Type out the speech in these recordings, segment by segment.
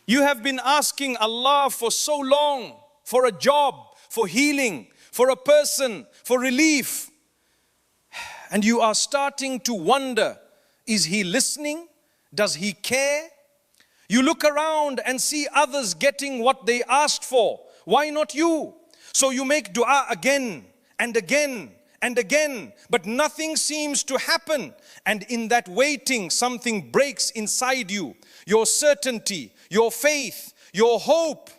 You have been asking Allah for so long, for a job, for healing, for a person, for relief. And you are starting to wonder, is He listening? Does He care? You look around and see others getting what they asked for. Why not you? So you make dua again and again and again, but nothing seems to happen. And in that waiting, something breaks inside you. Your certainty, your faith, your hope.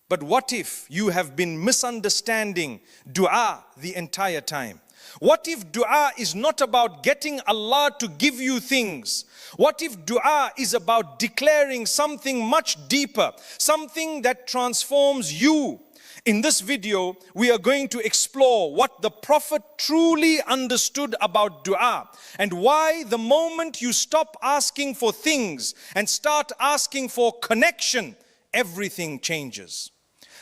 But what if you have been misunderstanding dua the entire time? What if dua is not about getting Allah to give you things? What if dua is about declaring something much deeper, something that transforms you? In this video, we are going to explore what the Prophet truly understood about dua and why the moment you stop asking for things and start asking for connection, everything changes.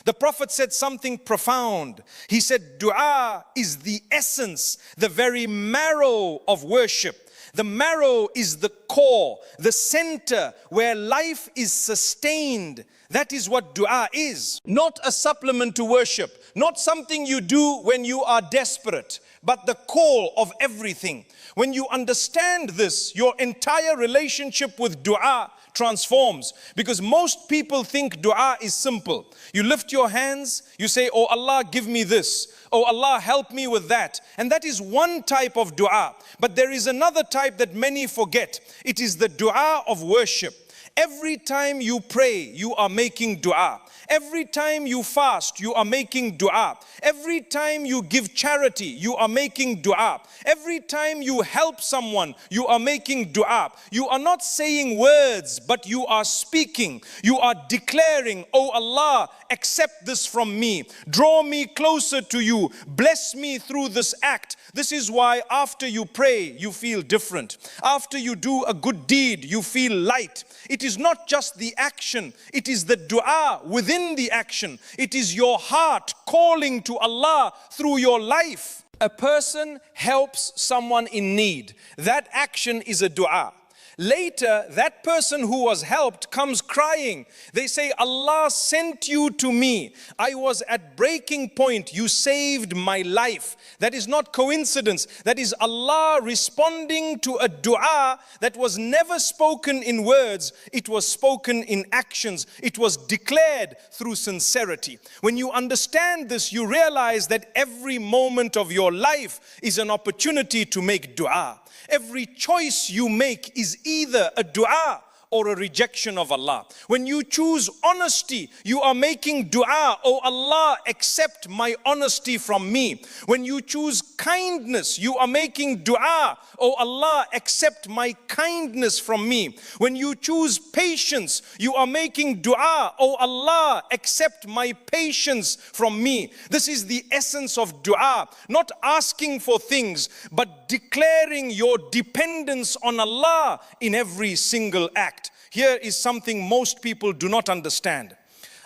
The Prophet said something profound. He said, dua is the essence, the very marrow of worship. The marrow is the core, the center where life is sustained. That is what dua is. Not a supplement to worship, not something you do when you are desperate, but the core of everything. When you understand this, your entire relationship with dua transforms. Because most people think dua is simple. You lift your hands, you say, oh Allah, give me this. Oh Allah, help me with that. And that is one type of dua. But there is another type that many forget. It is the dua of worship. Every time you pray, you are making dua. Every time you fast, you are making dua. Every time you give charity, you are making dua. Every time you help someone, you are making dua. You are not saying words, but you are speaking. You are declaring, oh Allah, accept this from me. Draw me closer to you. Bless me through this act. This is why after you pray, you feel different. After you do a good deed, you feel light. It is not just the action, it is the dua within the action. It is your heart calling to Allah through your life. A person helps someone in need. That action is a dua. Later, that person who was helped comes crying. They say, Allah sent you to me. I was at breaking point. You saved my life. That is not coincidence. That is Allah responding to a dua that was never spoken in words. It was spoken in actions. It was declared through sincerity. When you understand this, you realize that every moment of your life is an opportunity to make dua. Every choice you make is either a dua or a rejection of Allah. When you choose honesty, you are making dua, oh Allah, accept my honesty from me. When you choose kindness, you are making dua, oh Allah, accept my kindness from me. When you choose patience, you are making dua, oh Allah, accept my patience from me. This is the essence of dua, not asking for things, but declaring your dependence on Allah in every single act. Here is something most people do not understand.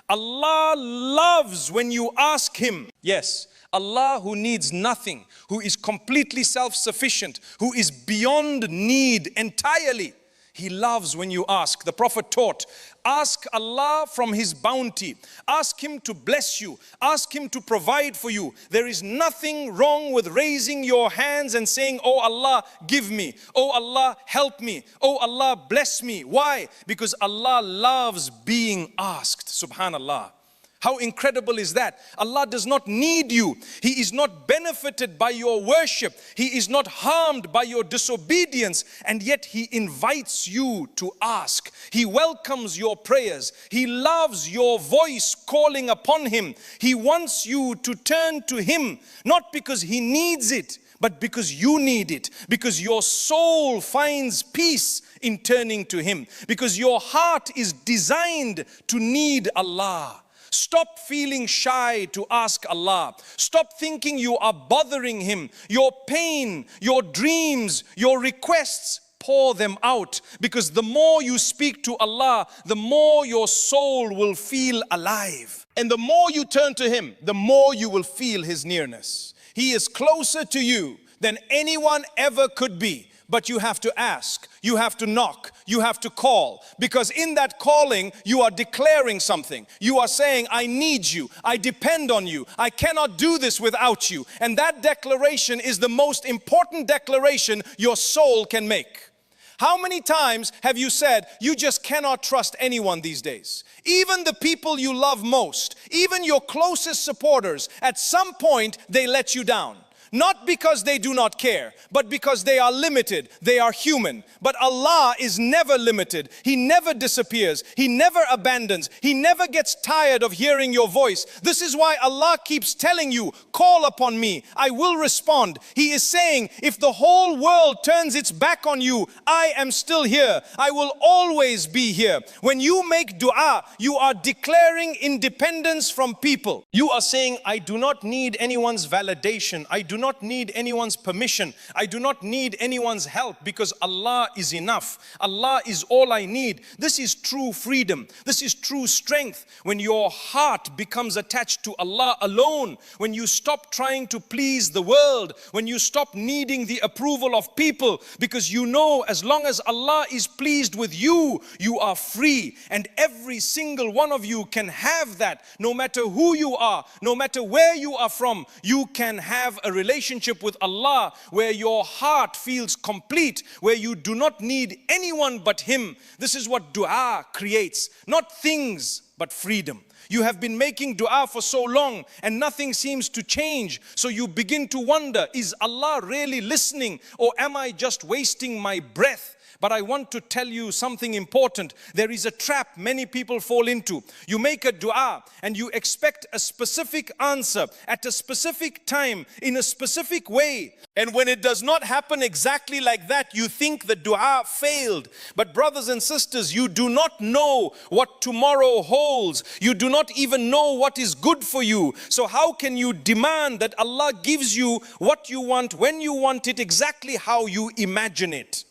Allah loves when you ask Him. Yes, Allah who needs nothing, who is completely self-sufficient, who is beyond need entirely. He loves when you ask. The Prophet taught, ask Allah from His bounty. Ask Him to bless you. Ask Him to provide for you. There is nothing wrong with raising your hands and saying, oh Allah, give me. Oh Allah, help me. Oh Allah, bless me. Why? Because Allah loves being asked. Subhanallah. How incredible is that? Allah does not need you. He is not benefited by your worship. He is not harmed by your disobedience. And yet He invites you to ask. He welcomes your prayers. He loves your voice calling upon Him. He wants you to turn to Him, not because He needs it, but because you need it. Because your soul finds peace in turning to Him. Because your heart is designed to need Allah. Stop feeling shy to ask Allah. Stop thinking you are bothering Him. Your pain, your dreams, your requests, pour them out. Because the more you speak to Allah, the more your soul will feel alive. And the more you turn to Him, the more you will feel His nearness. He is closer to you than anyone ever could be. But you have to ask, you have to knock, you have to call. Because in that calling, you are declaring something. You are saying, I need you, I depend on you, I cannot do this without you. And that declaration is the most important declaration your soul can make. How many times have you said, you just cannot trust anyone these days? Even the people you love most, even your closest supporters, at some point they let you down. Not because they do not care, but because they are limited, they are human. But Allah is never limited. He never disappears. He never abandons. He never gets tired of hearing your voice. This is why Allah keeps telling you, call upon me, I will respond. He is saying, if the whole world turns its back on you, I am still here. I will always be here. When you make dua, you are declaring independence from people. You are saying, I do not need anyone's validation. I do not need anyone's permission. I do not need anyone's help, because Allah is enough. Allah is all I need. This is true freedom. This is true strength. When your heart becomes attached to Allah alone, when you stop trying to please the world, when you stop needing the approval of people, because you know as long as Allah is pleased with you, you are free. And every single one of you can have that. No matter who you are, no matter where you are from, you can have a relationship with Allah where your heart feels complete, where you do not need anyone but Him. This is what dua creates. Not things, but freedom. You have been making dua for so long and nothing seems to change. So you begin to wonder, is Allah really listening, or am I just wasting my breath? But I want to tell you something important. There is a trap many people fall into. You make a dua and you expect a specific answer at a specific time in a specific way. And when it does not happen exactly like that, you think the dua failed. But brothers and sisters, you do not know what tomorrow holds. You do not even know what is good for you. So how can you demand that Allah gives you what you want, when you want it, exactly how you imagine it?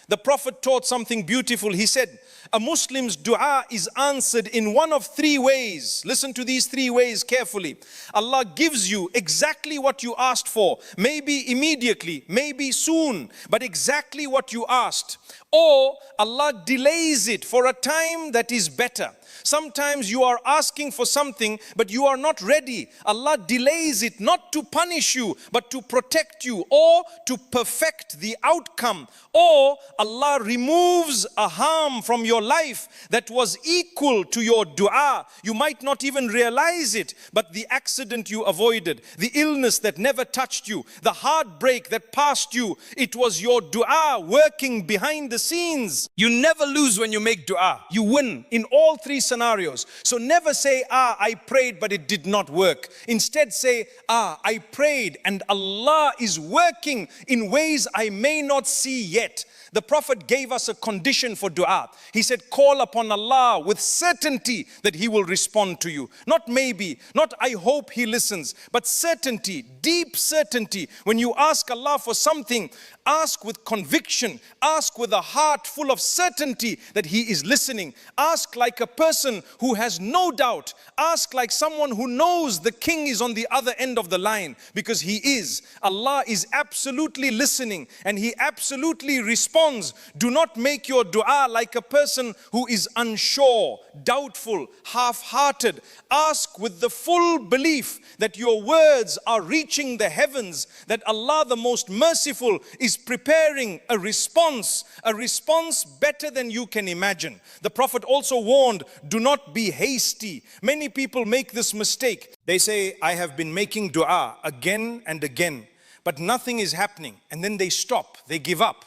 The Prophet taught something beautiful. He said, a Muslim's dua is answered in one of three ways. Listen to these three ways carefully. Allah gives you exactly what you asked for. Maybe immediately, maybe soon, but exactly what you asked. Or Allah delays it for a time that is better. Sometimes you are asking for something, but you are not ready. Allah delays it not to punish you, but to protect you or to perfect the outcome. Or Allah removes a harm from your life that was equal to your dua. You might not even realize it, but the accident you avoided, the illness that never touched you, the heartbreak that passed you, it was your dua working behind the scenes. You never lose when you make dua. You win in all three scenarios. So never say, I prayed but it did not work. Instead say, I prayed and Allah is working in ways I may not see yet. The Prophet gave us a condition for dua. He said, call upon Allah with certainty that He will respond to you. Not maybe, not I hope He listens, but certainty, deep certainty. When you ask Allah for something, ask with conviction, ask with a heart full of certainty that He is listening. Ask like a person who has no doubt. Ask like someone who knows the King is on the other end of the line, because He is. Allah is absolutely listening and He absolutely responds. Do not make your dua like a person who is unsure, doubtful, half-hearted. Ask with the full belief that your words are reaching the heavens, that Allah the most merciful is preparing a response better than you can imagine. The Prophet also warned, do not be hasty. Many people make this mistake. They say, I have been making dua again and again, but nothing is happening. And then they stop, they give up.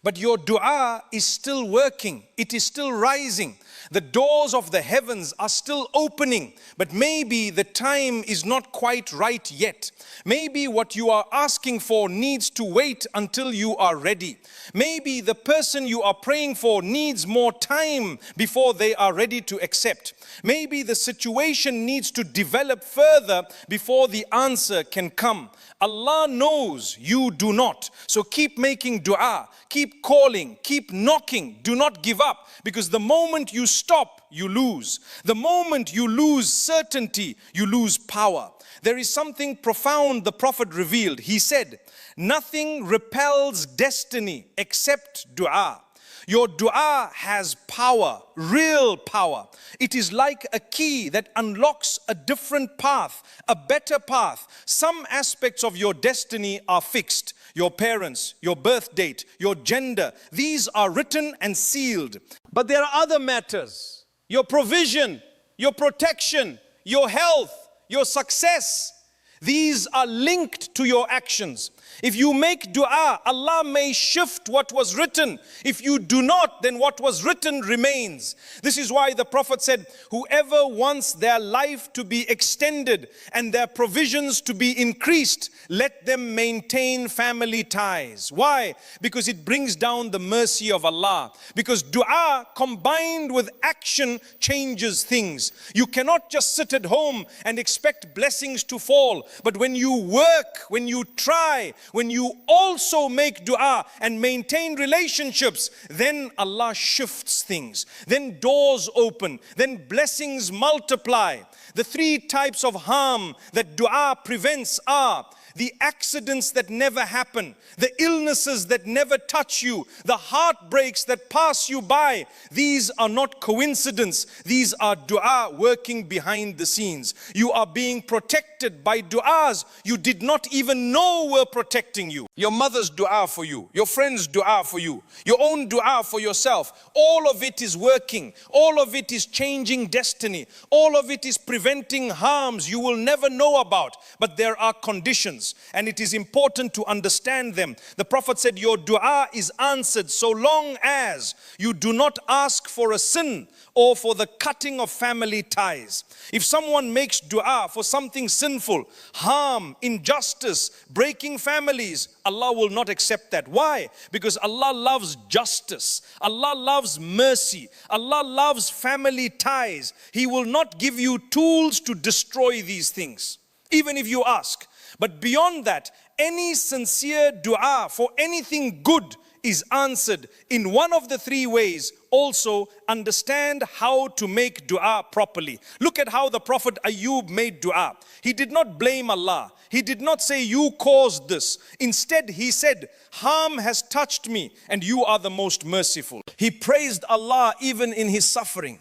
But your dua is still working. It is still rising. The doors of the heavens are still opening. But maybe the time is not quite right yet. Maybe what you are asking for needs to wait until you are ready. Maybe the person you are praying for needs more time before they are ready to accept. Maybe the situation needs to develop further before the answer can come. Allah knows, you do not. So keep making dua, keep calling, keep knocking, do not give up. Because the moment you stop, you lose. The moment you lose certainty, you lose power. There is something profound the Prophet revealed. He said, nothing repels destiny except dua. Your dua has power, real power. It is like a key that unlocks a different path, a better path. Some aspects of your destiny are fixed. Your parents, your birth date, your gender, these are written and sealed. But there are other matters. Your provision, your protection, your health, your success. These are linked to your actions. If you make dua, Allah may shift what was written. If you do not, then what was written remains. This is why the Prophet said, whoever wants their life to be extended and their provisions to be increased, let them maintain family ties. Why? Because it brings down the mercy of Allah. Because dua combined with action changes things. You cannot just sit at home and expect blessings to fall. But when you work, when you try, when you also make dua and maintain relationships, then Allah shifts things. Then doors open. Then blessings multiply. The three types of harm that dua prevents are the accidents that never happen, the illnesses that never touch you, the heartbreaks that pass you by. These are not coincidence. These are dua working behind the scenes. You are being protected by duas you did not even know were protecting you. Your mother's dua for you, your friend's dua for you, your own dua for yourself. All of it is working. All of it is changing destiny. All of it is preventing harms you will never know about. But there are conditions, and it is important to understand them. The Prophet said, your dua is answered so long as you do not ask for a sin or for the cutting of family ties. If someone makes dua for something sinful, harm, injustice, breaking families, Allah will not accept that. Why? Because Allah loves justice. Allah loves mercy. Allah loves family ties. He will not give you tools to destroy these things, even if you ask. But beyond that, any sincere dua for anything good is answered in one of the three ways. Also, understand how to make dua properly. Look at how the Prophet Ayub made dua. He did not blame Allah. He did not say, you caused this. Instead, he said, harm has touched me and you are the most merciful. He praised Allah even in his suffering.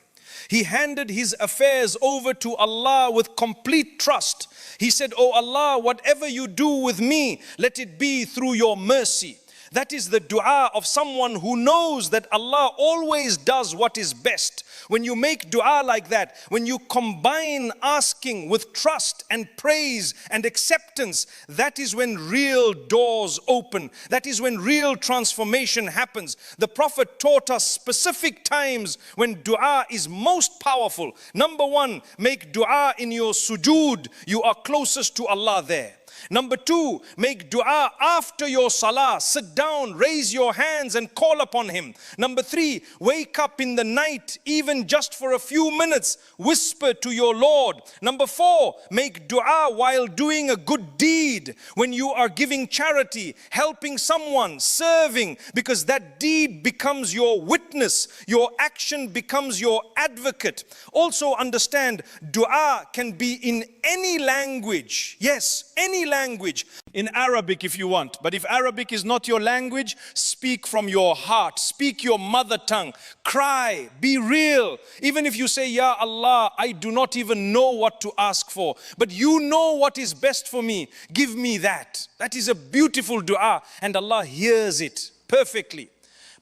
He handed his affairs over to Allah with complete trust. He said, oh Allah, whatever you do with me, let it be through your mercy. That is the dua of someone who knows that Allah always does what is best. When you make dua like that, when you combine asking with trust and praise and acceptance, that is when real doors open. That is when real transformation happens. The Prophet taught us specific times when dua is most powerful. Number one, make dua in your sujood. You are closest to Allah there. Number two, make dua after your salah. Sit down, raise your hands and call upon Him. Number three, wake up in the night, even just for a few minutes, whisper to your Lord. Number four, make dua while doing a good deed. When you are giving charity, helping someone, serving, because that deed becomes your witness. Your action becomes your advocate. Also understand, dua can be in any language. Yes, any language. In Arabic if you want. But if Arabic is not your language, speak from your heart. Speak your mother tongue. Cry. Be real. Even if you say, Ya Allah, I do not even know what to ask for, but you know what is best for me. Give me that. That is a beautiful dua and Allah hears it perfectly.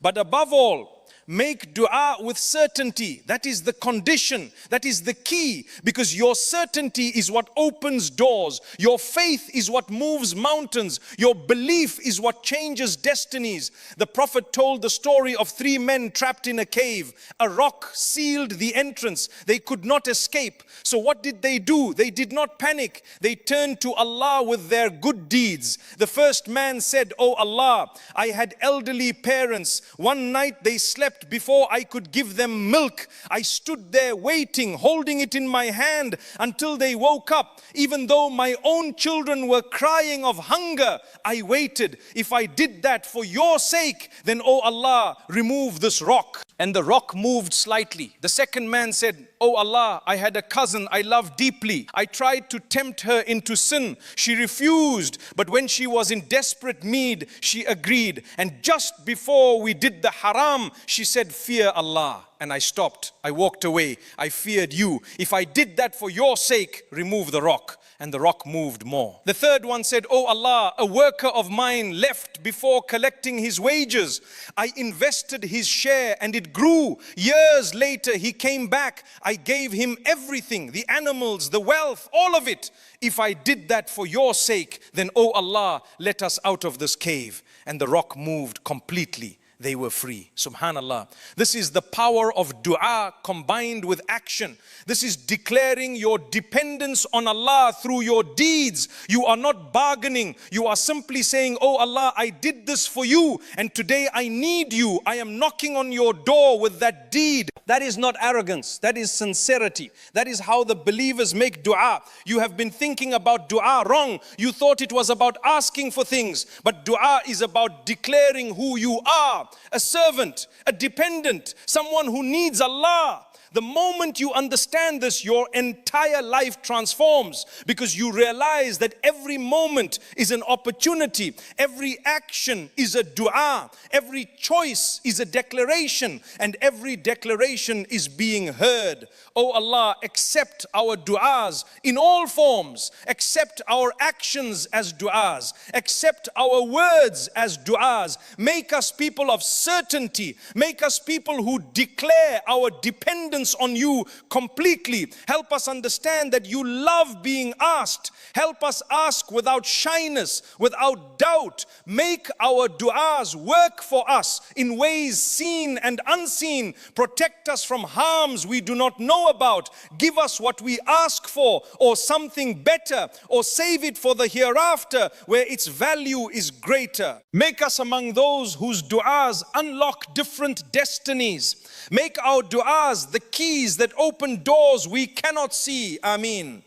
But above all, make dua with certainty. That is the condition. That is the key. Because your certainty is what opens doors. Your faith is what moves mountains. Your belief is what changes destinies. The Prophet told the story of three men trapped in a cave. A rock sealed the entrance. They could not escape. So what did they do? They did not panic. They turned to Allah with their good deeds. The first man said, Oh Allah, I had elderly parents. One night they slept except before I could give them milk, I stood there waiting, holding it in my hand until they woke up. Even though my own children were crying of hunger, I waited. If I did that for your sake, then, oh Allah, remove this rock. And the rock moved slightly. The second man said, oh Allah, I had a cousin I loved deeply. I tried to tempt her into sin. She refused, but when she was in desperate need, she agreed. And just before we did the haram, she said, fear Allah. And I stopped. I walked away. I feared you. If I did that for your sake, remove the rock. And the rock moved more. The third one said, oh Allah, a worker of mine left before collecting his wages. I invested his share and it grew. Years later, he came back. I gave him everything, the animals, the wealth, all of it. If I did that for your sake, then, oh Allah, let us out of this cave. And the rock moved completely. They were free. Subhanallah. This is the power of dua combined with action. This is declaring your dependence on Allah through your deeds. You are not bargaining. You are simply saying, oh Allah, I did this for you and today I need you. I am knocking on your door with that deed. That is not arrogance. That is sincerity. That is how the believers make dua. You have been thinking about dua wrong. You thought it was about asking for things. But dua is about declaring who you are. A servant, a dependent, someone who needs Allah. The moment you understand this, your entire life transforms because you realize that every moment is an opportunity. Every action is a dua. Every choice is a declaration. And every declaration is being heard. Oh Allah, accept our duas in all forms. Accept our actions as duas. Accept our words as duas. Make us people of certainty. Make us people who declare our dependence on you completely. Help us understand that you love being asked. Help us ask without shyness, without doubt. Make our du'as work for us in ways seen and unseen. Protect us from harms we do not know about. Give us what we ask for or something better, or save it for the hereafter where its value is greater. Make us among those whose du'as unlock different destinies. Make our du'as the keys that open doors we cannot see. Ameen.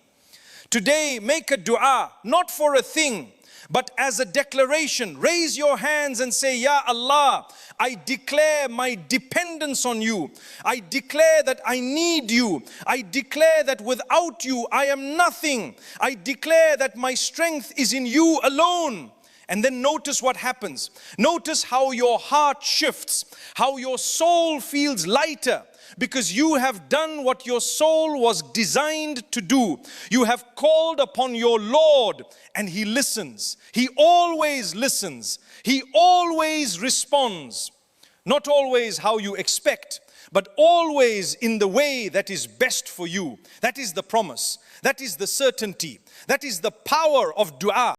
Today, make a dua, not for a thing, but as a declaration. Raise your hands and say, Ya Allah, I declare my dependence on you. I declare that I need you. I declare that without you, I am nothing. I declare that my strength is in you alone. And then notice what happens. Notice how your heart shifts, how your soul feels lighter, because you have done what your soul was designed to do. You have called upon your Lord and He listens. He always listens. He always responds. Not always how you expect, but always in the way that is best for you. That is the promise. That is the certainty. That is the power of dua.